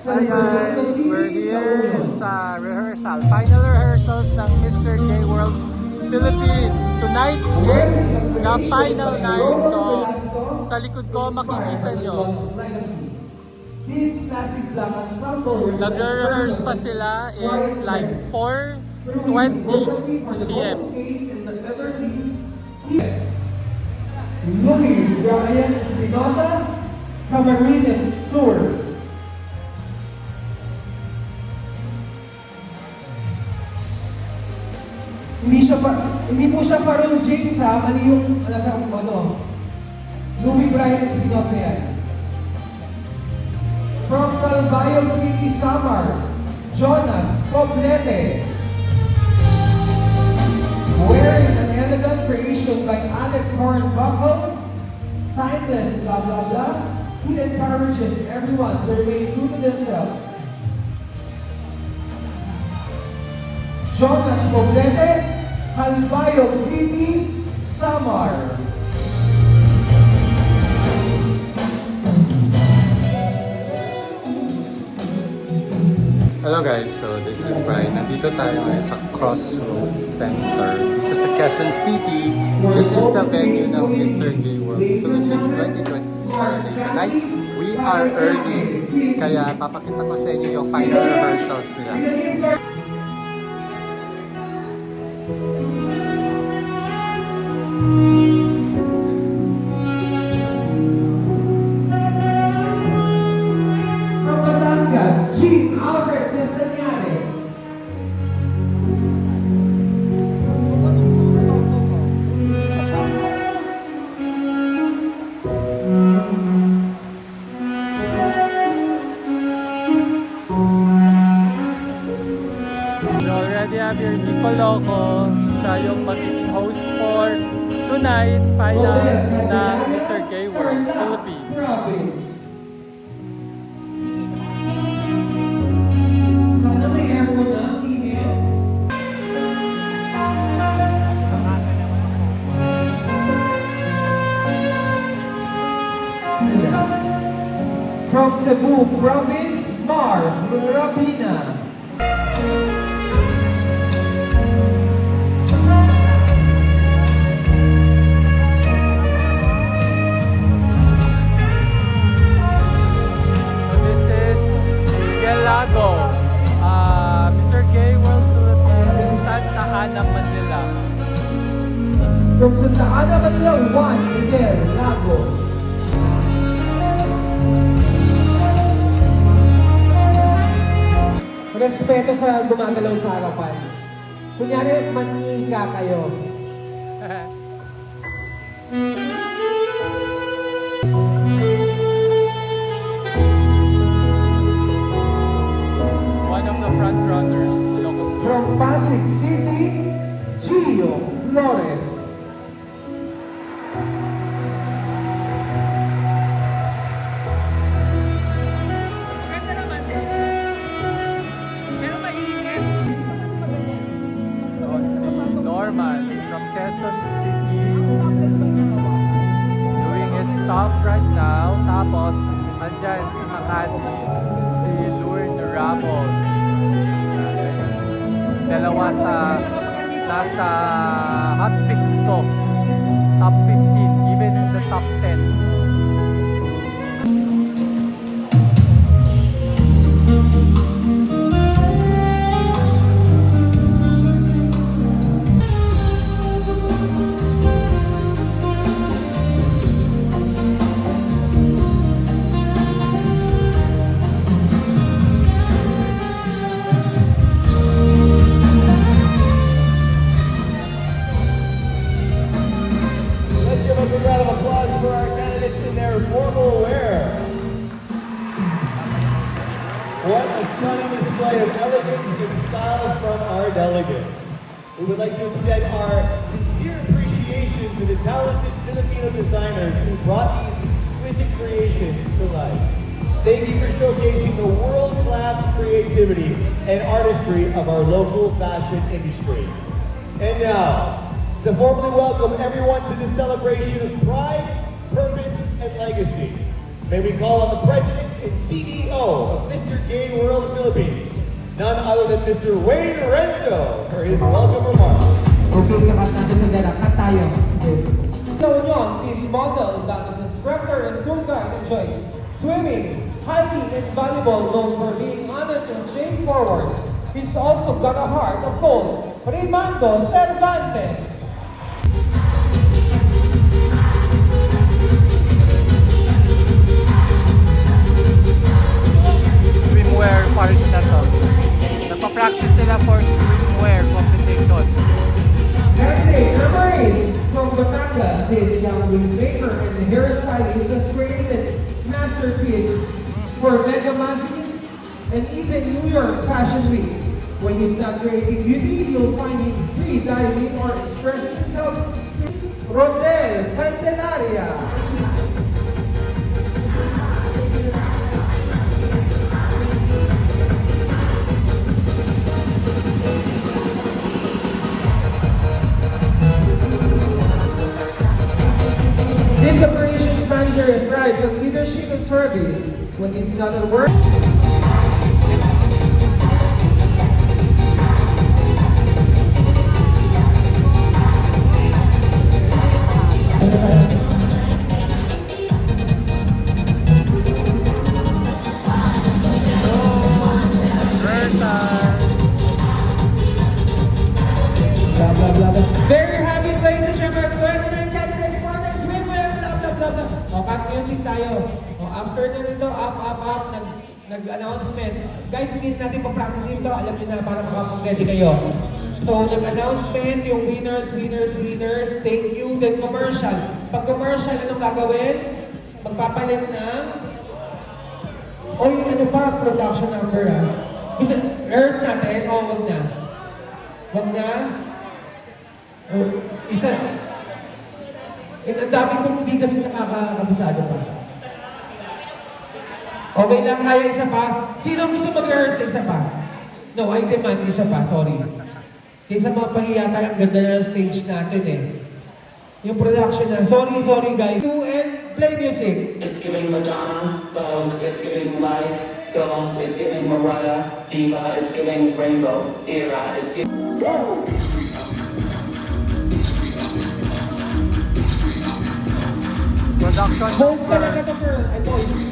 Hi guys! We're here sa rehearsal. Final rehearsals ng Mr. Gay World Philippines. Tonight is the final night. So, sa likod ko makikita nyo. Nagre-rehearse pa sila. It's like 4:20 p.m. Louis Brian Espinosa, Camarines Sur. Hindi po siya Farrell James ha, mali yung Louis Brian Espinosa yan. From Calbayog City, Samar, Jonas Poblete. Wearing an elegant creation by Alex Hornbuckle, timeless blah blah blah, he encourages everyone to remain true to themselves. Jonas Poblete, Calbayog City, Samar. Hello guys, so this is Brian. Nandito tayo ngayon sa Crossroads Center dito sa Quezon City. This is the venue ng Mr. Gay World Philippines 2026 Coronation Night. We are early, kaya papakita ko sa inyo yung final rehearsals nila. Javier Nicoloco, siya yung magiging host for tonight finals ng Mr. Gay World Philippines. Sana may aircon na, email. From Cebu Province, Mar Rabina. Mr. Gay World Philippines, Santa Ana, Manila. From Santa Ana, Manila, Juan Miguel Lago. Respeto sa gumagalaw sa harapan. Kunyari, manika kayo. From Pasig City, Gio Flores. Norman from Quezon City doing his stuff right now. Tapos, andyan si Makati, si Lourdes Ramos. Dalawa sa nasa hot picks ko, top 15, even in the top 10. What a stunning display of elegance and style from our delegates. We would like to extend our sincere appreciation to the talented Filipino designers who brought these exquisite creations to life. Thank you for showcasing the world-class creativity and artistry of our local fashion industry. And now, to formally welcome everyone to this celebration of pride, purpose, and legacy, may we call on the President and CEO of Mr. Gay World Philippines, none other than Mr. Wayne Renzo, for his welcome remarks. Okay, kakat natin sa dala. Kat tayo. So yun, this model that is instructor and tour guide enjoys swimming, hiking, and volleyball, known for being honest and straightforward. He's also got a heart of gold. Rimando Cervantes. Swimwear park na to. Nagpa-practice sila for swimwear competition. Candidate number 8 from Batangas, this young windmaker and hairstylist has created masterpiece for Mega Magazine and even New York Fashion Week. When he's not creating beauty, you'll find him free diving or expressing himself. Rodel Candelaria. This operations manager thrives on leadership and service. When it's not at work, blah blah blah blah. Very happy, ladies and gentlemen, 29 candidates for the swimwear, blah blah blah blah. O, cut music tayo. O, after na nito, up, nag-announcement. Guys, hindi natin pa-practice dito. Alam niyo na, para makapag-ready kayo. So, nag-announcement, yung winners. Thank you. Then commercial. Pag commercial, anong gagawin? Magpapalit ng... Oy, ano pa? Production number, ah. Gusto, rehearse natin? O, wag na. Wag na. Oh, isa. Ang dami kong hindi kasi nakakabisado pa. Okay lang, kaya isa pa. Sino gusto mag-rehearse isa pa? No, I demand isa pa, sorry. Kaysa mga pahiya tayo, ang ganda na ng stage natin eh. Yung production na. Sorry guys. Do and play music. It's giving Madonna, Vogue, it's giving life, Girls, it's giving Mariah, Diva, it's giving Rainbow, Era, it's giving... Production Vogue talaga to girl. Ay boys.